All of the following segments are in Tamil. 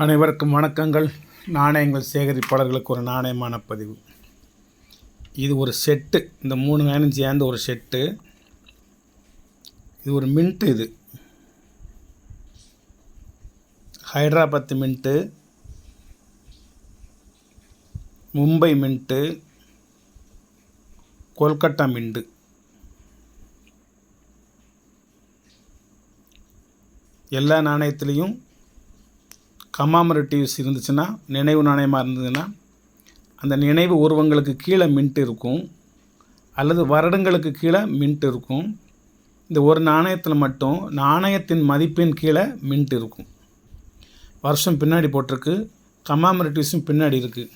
அனைவருக்கும் வணக்கங்கள். நாணயங்கள் சேகரிப்பாளர்களுக்கு ஒரு நாணயமான பதிவு. இது ஒரு செட்டு. இந்த 3 நாணயம் சேர்ந்த ஒரு செட்டு. இது ஒரு மின்ட்டு. இது Hyderabad mint, Mumbai mint, Kolkata mint. எல்லா நாணயத்துலேயும் கமாமரேட்டிவ்ஸ் இருந்துச்சுன்னா, நினைவு நாணயமாக இருந்ததுன்னா, அந்த நினைவு உருவங்களுக்கு கீழே மின்ட் இருக்கும், அல்லது வருடங்களுக்கு கீழே மின்ட் இருக்கும். இந்த ஒரு நாணயத்தில் மட்டும் நாணயத்தின் மதிப்பின் கீழே மின்ட் இருக்கும். வருஷம் பின்னாடி போட்டிருக்கு, கமாமரேட்டிவ்ஸும் பின்னாடி இருக்குது.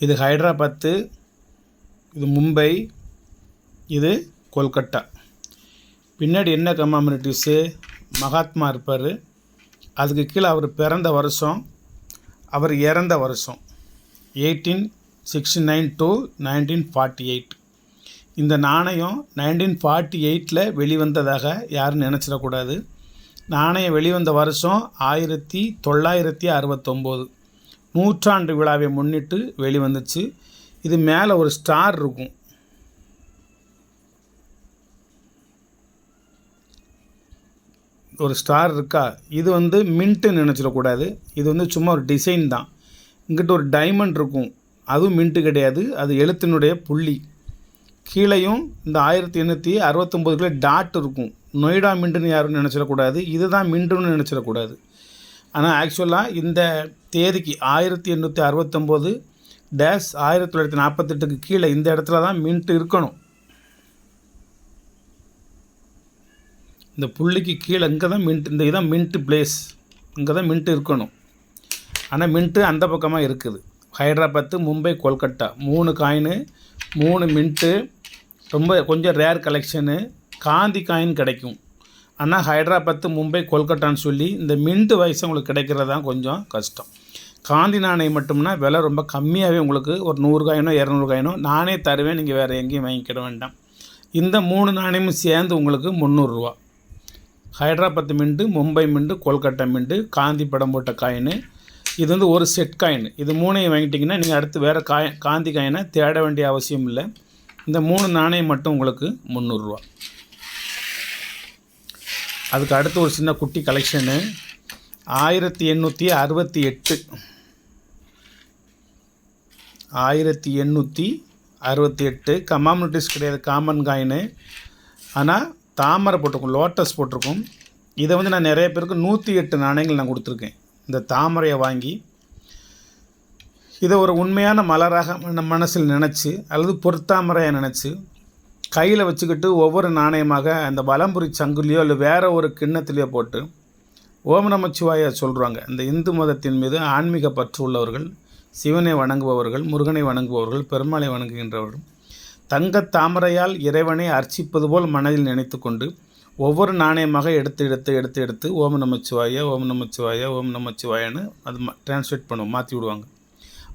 இது ஹைதராபாத்து, இது மும்பை, இது கொல்கட்டா. பின்னாடி என்ன கமாமரேட்டிவ்ஸு? மகாத்மா இருப்பார், அதுக்கு கீழே அவர் பிறந்த வருஷம், அவர் இறந்த வருஷம் 1869 to 1948. இந்த நாணயம் 1948 வெளிவந்ததாக யாரும் நினச்சிடக்கூடாது. நாணயம் வெளிவந்த வருஷம் 1969, நூற்றாண்டு விழாவை முன்னிட்டு வெளிவந்துச்சு. இது மேலே ஒரு ஸ்டார் இருக்கும். ஒரு ஸ்டார் இருக்கா? இது மின்ட்டுன்னு நினச்சிடக்கூடாது. இது சும்மா ஒரு டிசைன் தான். இங்கிட்ட ஒரு டைமண்ட் இருக்கும், அதுவும் மின்ட்டு கிடையாது, அது எழுத்தினுடைய புள்ளி. கீழேயும் இந்த 1869 டாட் இருக்கும். நொய்டா மின்ட்டுன்னு யாரும் நினச்சிடக்கூடாது. இதுதான் மின்ட்டுன்னு நினச்சிடக்கூடாது. ஆனால் ஆக்சுவலாக இந்த தேதிக்கு 1869-1948 கீழே இந்த இடத்துல தான் மின்ட்டு இருக்கணும். இந்த புள்ளிக்கு கீழே இங்கே தான் மின்ட், இந்த இதான் மின்ட்டு பிளேஸ், இங்கே தான் மின்ட்டு இருக்கணும். ஆனால் மின்ட்டு அந்த பக்கமாக இருக்குது. Hyderabad, Mumbai, Kolkata 3 coin, 3 mint. கொஞ்சம் ரேர் கலெக்ஷனு. காந்தி காயின் கிடைக்கும். ஆனால் ஹைதராபாத்து, மும்பை, கொல்கட்டான்னு சொல்லி இந்த மின்ட்டு வயசு உங்களுக்கு கிடைக்கிறது தான் கொஞ்சம் கஷ்டம். காந்தி நாணயம் மட்டும்னா விலை ரொம்ப கம்மியாகவே உங்களுக்கு ஒரு 100 காயினோ 200 காயினோ நானே தருவேன், நீங்கள் வேறு எங்கேயும் வாங்கிக்கிட வேண்டாம். இந்த 3 நாணயமும் சேர்ந்து உங்களுக்கு 300 ரூபா. Hyderabad mint, Mumbai mint, Kolkata mint, Gandhi படம் போட்ட காயின். இது ஒரு செட் காயின். இது 3ஐயும் வாங்கிட்டிங்கன்னா நீங்கள் அடுத்து வேறு காந்தி காயினை தேட வேண்டிய அவசியம் இல்லை. இந்த 3 நாணயம் மட்டும் உங்களுக்கு 300 ரூபா. அதுக்கு அடுத்து ஒரு சின்ன குட்டி கலெக்ஷனு. 1868 1868 கமாமரேட்டிவ்ஸ் கிடையாது, காமன் காயினு. ஆனால் தாமரை போட்டிருக்கும், லோட்டஸ் போட்டிருக்கும். இதை நான் நிறைய பேருக்கு 108 நாணயங்கள் நான் கொடுத்துருக்கேன். இந்த தாமரையை வாங்கி இதை ஒரு உண்மையான மலராக மனசில் நினச்சி, அல்லது பொற்தாமரையை நினச்சி கையில் வச்சுக்கிட்டு ஒவ்வொரு நாணயமாக அந்த வலம்புரி சங்குலையோ இல்லை வேறு ஒரு கிண்ணத்துலேயோ போட்டு ஓம் நமச்சிவாய சொல்கிறாங்க. இந்த இந்து மதத்தின் மீது ஆன்மீக பற்று உள்ளவர்கள், சிவனை வணங்குபவர்கள், முருகனை வணங்குபவர்கள், பெருமாளை வணங்குகின்றவர்கள் தங்கத் தாமரையால் இறைவனை அர்ச்சிப்பது போல் மனதில் நினைத்து கொண்டு ஒவ்வொரு நாணயமாக எடுத்து ஓம் நமச்சிவாய, ஓம் நமச்சிவாய, ஓம் நமச்சிவாயன்னு அது டிரான்ஸ்லேட் பண்ணுவோம், மாற்றி விடுவாங்க.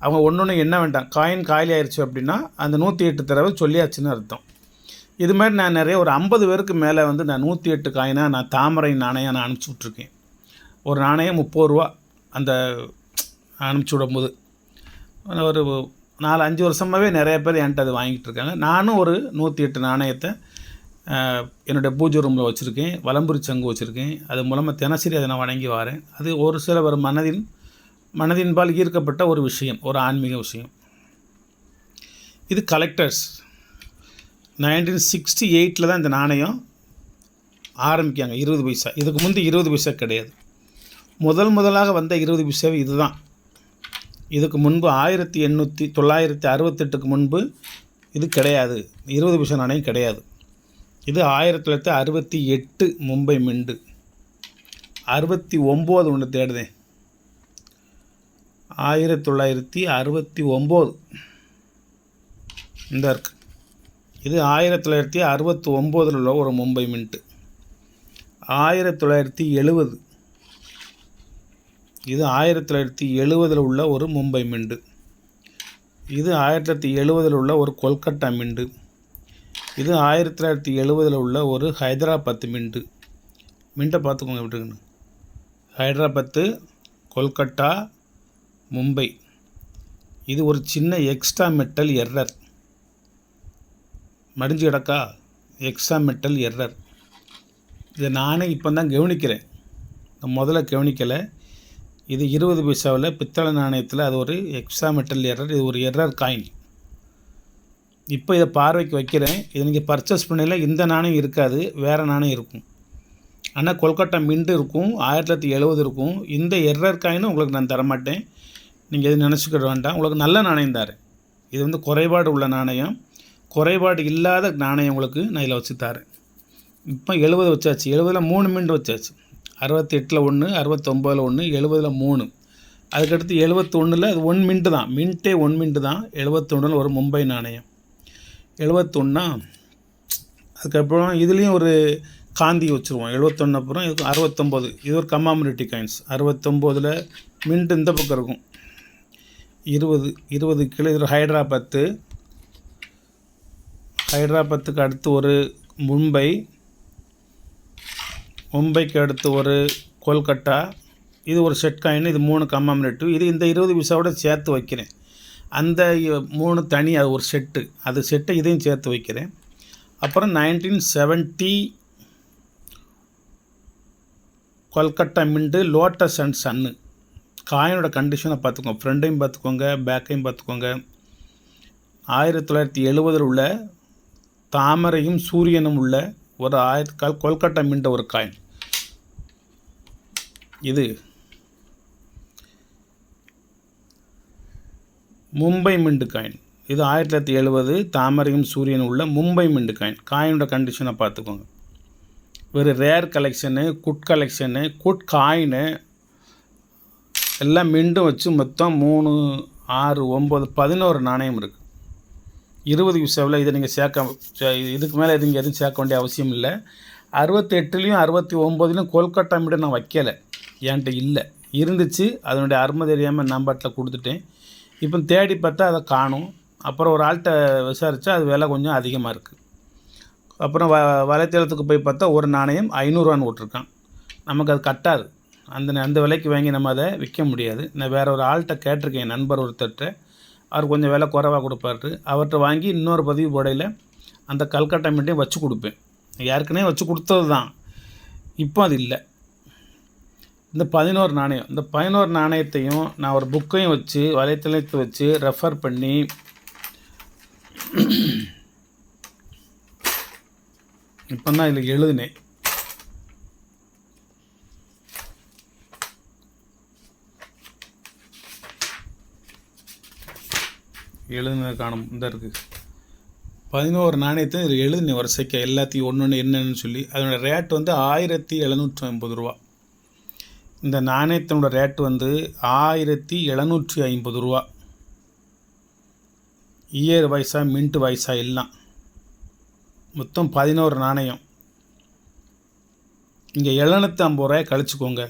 அவங்க ஒன்று என்ன வேண்டாம், காயின் காலி ஆயிடுச்சு அப்படின்னா அந்த 108 தடவை சொல்லியாச்சுன்னு அர்த்தம். இது மாதிரி நான் நிறைய ஒரு 50 பேருக்கு மேலே நான் 108 காயினாக நான் தாமரை நாணயம் நான் அனுப்பிச்சி விட்ருக்கேன். ஒரு நாணயம் 30 ரூபா. அந்த அனுப்பிச்சி விடும்போது ஒரு 4-5 வருஷமாகவே நிறைய பேர் என்கிட்ட அது வாங்கிட்டு இருக்காங்க. நானும் ஒரு 108 நாணயத்தை என்னுடைய பூஜை ரூமில் வச்சுருக்கேன். வலம்புரி சங்கு வச்சுருக்கேன். அது மூலமாக தினசரி அதை நான் வணங்கி வரேன். அது ஒரு சில மனதின்பால் ஈர்க்கப்பட்ட ஒரு விஷயம், ஒரு ஆன்மீக விஷயம். இது கலெக்டர்ஸ். 1968 தான் இந்த நாணயம் ஆரம்பிக்காங்க. 20 பைசா. இதுக்கு முந்தி 20 பைசா கிடையாது. முதலாக வந்த 20 பைசாவே இது தான். இதுக்கு முன்பு 1968 முன்பு இது கிடையாது. 20 பைசா நாணயம் கிடையாது. இது 1968 மும்பை மின்ட்டு. 69 ஒன்று தேடுதேன். 1969 இந்த இருக்கு. இது 1969 உள்ள ஒரு மும்பை மின்ட்டு. 1970 இது 1970 உள்ள ஒரு மும்பை மின்ட்டு. இது 1970 உள்ள ஒரு கொல்கட்டா மின்ட்டு. இது 1970 உள்ள ஒரு ஹைதராபாத் மின்ட்டு. மின்ட்டை பார்த்துக்கோங்க எப்படி இருக்குன்னு. ஹைதராபாத்து, கொல்கட்டா, மும்பை. இது ஒரு சின்ன எக்ஸ்ட்ரா மெட்டல் எரர். மடிஞ்சு கிடக்கா, எக்ஸ்ட்ரா மெட்டல் எரர். இதை நானே இப்போ தான் கவனிக்கிறேன், நான் முதல்ல கவனிக்கலை. இது 20 பைசாவில் பித்தளை நாணயத்தில் அது ஒரு எக்ஸ்ட்ரா மெட்டல் எரர். இது ஒரு எரர் காயின். இப்போ இதை பார்வைக்கு வைக்கிறேன். இதை நீங்கள் பர்ச்சேஸ் பண்ணல இந்த நாணயம் இருக்காது, வேறு நாணயம் இருக்கும். ஆனால் கொல்கட்டா மின்ட் இருக்கும், 1970 இருக்கும். இந்த எரர் காயினும் உங்களுக்கு நான் தரமாட்டேன், நீங்கள் எதுவும் நினச்சிக்கிட வேண்டாம். உங்களுக்கு நல்ல நாணயம் தரேன். இது வந்து குறைபாடு உள்ள நாணயம், குறைபாடு இல்லாத நாணயம் உங்களுக்கு நான் இதில் வச்சு தரேன். இப்போ 70 வச்சாச்சு. 70ல் 3 மின்ட் வச்சாச்சு. 68ல் 1, 69ல் 1, 70ல் 3. அதுக்கடுத்து 71ல் அது 1 மின்ட்டு தான், மின்ட்டே 1 மின்ட்டு தான். 71ல் ஒரு மும்பை நாணயம். 71னா அதுக்கப்புறம் இதுலேயும் ஒரு காந்தி வச்சுருவோம். 71 அப்புறம் இது 69. இது ஒரு கமாமரேட்டிவ் காயின்ஸ். 69ல் மின்ட் இந்த பக்கம் இருக்கும். 20 கிலோ. இது ஹைதராபாத்து. ஹைதராபாத்துக்கு அடுத்து ஒரு மும்பை. மும்பைக்கு அடுத்து ஒரு கொல்கட்டா. இது ஒரு செட் காயின். இது 3 கமாமரேட்டிவ். இது இந்த 20 பைசாவோட சேர்த்து வைக்கிறேன். அந்த 3 தனி, அது ஒரு செட்டு. அது செட்டை இதையும் சேர்த்து வைக்கிறேன். அப்புறம் 1970 கொல்கட்டா மின்ட்டு லோட்டஸ் அண்ட் சன்னு. காயினோட கண்டிஷனை பார்த்துக்கோங்க, ஃப்ரண்டையும் பார்த்துக்கோங்க, பேக்கையும் பார்த்துக்கோங்க. 1970 உள்ள தாமரையும் சூரியனும் உள்ள ஒரு கொல்கட்டா மின்ட் ஒரு காயின். இது மும்பை மின்ட் காயின். இது 1970 தாமரையும் சூரியன் உள்ள மும்பை மின்ட் காயின். காயினோட கண்டிஷனை பார்த்துக்கோங்க. வெறும் rare collection, good collection, good coin எல்லாம் மின்ட்டும் வச்சு மொத்தம் 3, 6, 9, 11 நாணயம் இருக்குது. 20 பைசாவில் இதை நீங்கள் இதுக்கு மேலே நீங்கள் எதுவும் சேர்க்க வேண்டிய அவசியம் இல்லை. 68லையும் 69லையும் கொல்கட்டா மின்ட் நான் வைக்கலை, என்கிட்ட இல்லை. இருந்துச்சு, அதனுடைய அருமை தெரியாமல் நம்பட்டில் கொடுத்துட்டேன். இப்போ தேடி பார்த்தா அதை காணும். அப்புறம் ஒரு ஆள்கிட்ட விசாரித்தா அது விலை கொஞ்சம் அதிகமாக இருக்குது. அப்புறம் வலைத்தளத்துக்கு போய் பார்த்தா ஒரு நாணயம் 500ரூவான்னு விட்ருக்கான். நமக்கு அது கட்டாது. அந்த விலைக்கு வாங்கி நம்ம அதை விற்க முடியாது. நான் வேறு ஒரு ஆள்கிட்ட கேட்டிருக்கேன், என் நண்பர் ஒருத்தர்கிட்ட. அவர் கொஞ்சம் விலை குறைவாக கொடுப்பாரு. அவர்கிட்ட வாங்கி இன்னொரு பதிவு போடையில் அந்த கல்கட்டா மின்ட்டையும் வச்சு கொடுப்பேன். ஏற்கனவே வச்சு கொடுத்தது தான், இப்போ அது இல்லை. இந்த 11 நாணயம், இந்த 11 நாணயத்தையும் நான் ஒரு புக்கையும் வச்சு வலைத்தளத்தை வச்சு ரெஃபர் பண்ணி இப்போ தான் இதில் எழுதினேன். எழுதுனது காணும், இந்த இருக்குது 11 நாணயத்தை இதில் எழுதினேன் வரிசைக்கு, எல்லாத்தையும் ஒன்று என்னென்னு சொல்லி. அதனோட ரேட் வந்து 1750 ரூபா. இந்த நாணயத்தினோட ரேட்டு வந்து 1750 ரூபா. இயர் வயசா மின்ட் வயசா எல்லாம் மொத்தம் 11 நாணயம். இங்கே 750 ரூபாய் கழிச்சுக்கோங்க.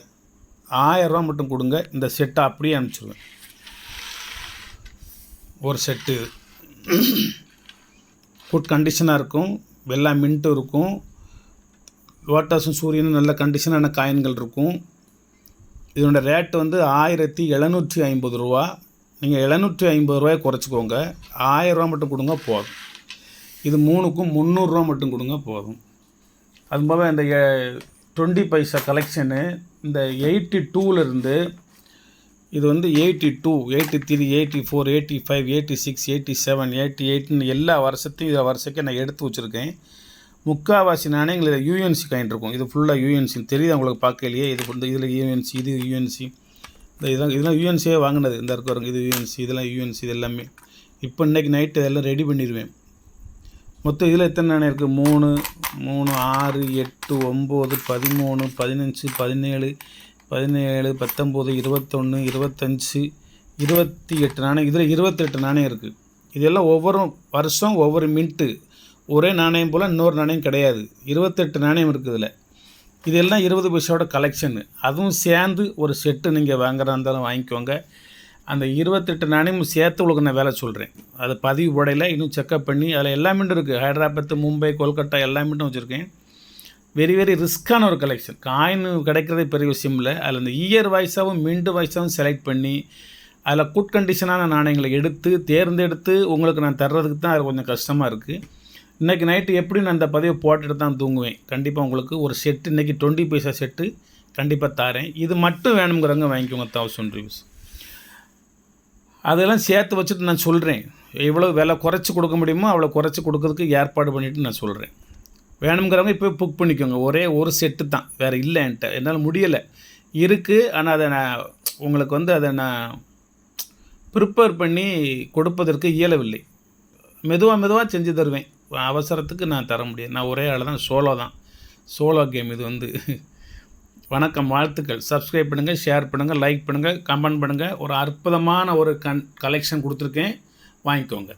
1000 ரூபா மட்டும் கொடுங்க, இந்த செட்டை அப்படியே அனுப்பிச்சிடுவேன். ஒரு செட்டு குட் கண்டிஷனாக இருக்கும், எல்லா மின்ட்டும் இருக்கும், லோட்டஸும் சூரியனும் நல்ல கண்டிஷனான காயின்கள் இருக்கும். இதனோட ரேட்டு வந்து 1750 ரூபா. நீங்கள் 750 ரூபாய் குறைச்சிக்கோங்க, 1000 ரூபா மட்டும் கொடுங்க போதும். இது 3க்கும் 300 ரூபா மட்டும் கொடுங்க போதும். அது போக இந்த 20 பைசா கலெக்ஷனு இந்த 82லேருந்து இது வந்து 82, 83, 84, 85, 86, 87, 88ன்னு எல்லா வருஷத்தையும் இதை வருஷಕ್ಕೆ நான் எடுத்து வச்சுருக்கேன். முக்கால்வாசி நாணயங்கள் இதில் யூஎன்சி காயின் இருக்கும். இது ஃபுல்லாக யூஎன்சி தெரியுது உங்களுக்கு பார்க்கலையே. இது வந்து இதில் யூஎன்சி, இது யூஎன்சி, இதெல்லாம் யூஎன்சியே வாங்கினது. இந்த இருக்கிறவங்க இது யூஎன்சி, இதெல்லாம் யூஎன்சி, இது எல்லாமே. இப்போ இன்றைக்கி நைட்டு இதெல்லாம் ரெடி பண்ணிடுவேன். மொத்தம் இதில் எத்தனை நாணயம் இருக்குது? 3, 6, 8, 9, 13, 15, 17, 17, 19, 21, 25, 28 நாணயம். இதில் 28 நாணயம் இருக்குது. இதெல்லாம் ஒவ்வொரு வருஷம் ஒவ்வொரு மின்ட்டு. ஒரே நாணயம் போல் இன்னொரு நாணயம் கிடையாது. 28 நாணயம் இருக்குது இதில். இதெல்லாம் 20 பைசாவோட கலெக்ஷனு. அதுவும் சேர்ந்து ஒரு செட்டு நீங்கள் வாங்குறதா இருந்தாலும் வாங்கிக்கோங்க. அந்த 28 நாணயமும் சேர்த்து உங்களுக்கு நான் வேலை சொல்கிறேன். அதை பதிவு போடையில் இன்னும் செக்கப் பண்ணி அதில் எல்லா மின்ட்டும் இருக்குது. ஹைதராபாத்து, மும்பை, கொல்கட்டா எல்லா மின்ட்டும் வச்சுருக்கேன். வெரி வெரி ரிஸ்க்கான ஒரு கலெக்ஷன். காயின் கிடைக்கிறதே பெரிய விஷயம் இல்லை. அதில் இந்த இயர் வைஸாகவும் மின்ட் வைஸாகவும் செலக்ட் பண்ணி அதில் குட் கண்டிஷனான நாணயங்களை தேர்ந்தெடுத்து உங்களுக்கு நான் தர்றதுக்கு தான் அது கொஞ்சம் கஷ்டமாக இருக்குது. இன்றைக்கி நைட்டு எப்படி நான் அந்த பதிவை போட்டுட்டு தான் தூங்குவேன். கண்டிப்பாக உங்களுக்கு ஒரு செட்டு இன்றைக்கி 20 பைசா செட்டு கண்டிப்பாக தாரேன். இது மட்டும் வேணுங்கிறவங்க வாங்கிக்கோங்க. 1000 rupees. அதெல்லாம் சேர்த்து வச்சுட்டு நான் சொல்கிறேன். எவ்வளோ விலை குறைச்சி கொடுக்க முடியுமோ அவ்வளோ குறைச்சி கொடுக்கறதுக்கு ஏற்பாடு பண்ணிவிட்டு நான் சொல்கிறேன். வேணுங்கிறவங்க இப்போ புக் பண்ணிக்கோங்க. ஒரே ஒரு செட்டு தான், வேறு இல்லை என்கிட்ட. என்னால் முடியலை, இருக்குது. ஆனால் அதை நான் உங்களுக்கு அதை நான் ப்ரிப்பேர் பண்ணி கொடுப்பதற்கு இயலவில்லை. மெதுவாக செஞ்சு தருவேன். அவசரத்துக்கு நான் தர முடியாது. நான் ஒரே ஆள் தான், சோலோ கேம் இது. வணக்கம், வாழ்த்துக்கள். சப்ஸ்கிரைப் பண்ணுங்கள், ஷேர் பண்ணுங்கள், லைக் பண்ணுங்கள், கமெண்ட் பண்ணுங்கள். ஒரு அற்புதமான ஒரு கலெக்ஷன் கொடுத்துருக்கேன், வாங்கிக்கோங்க.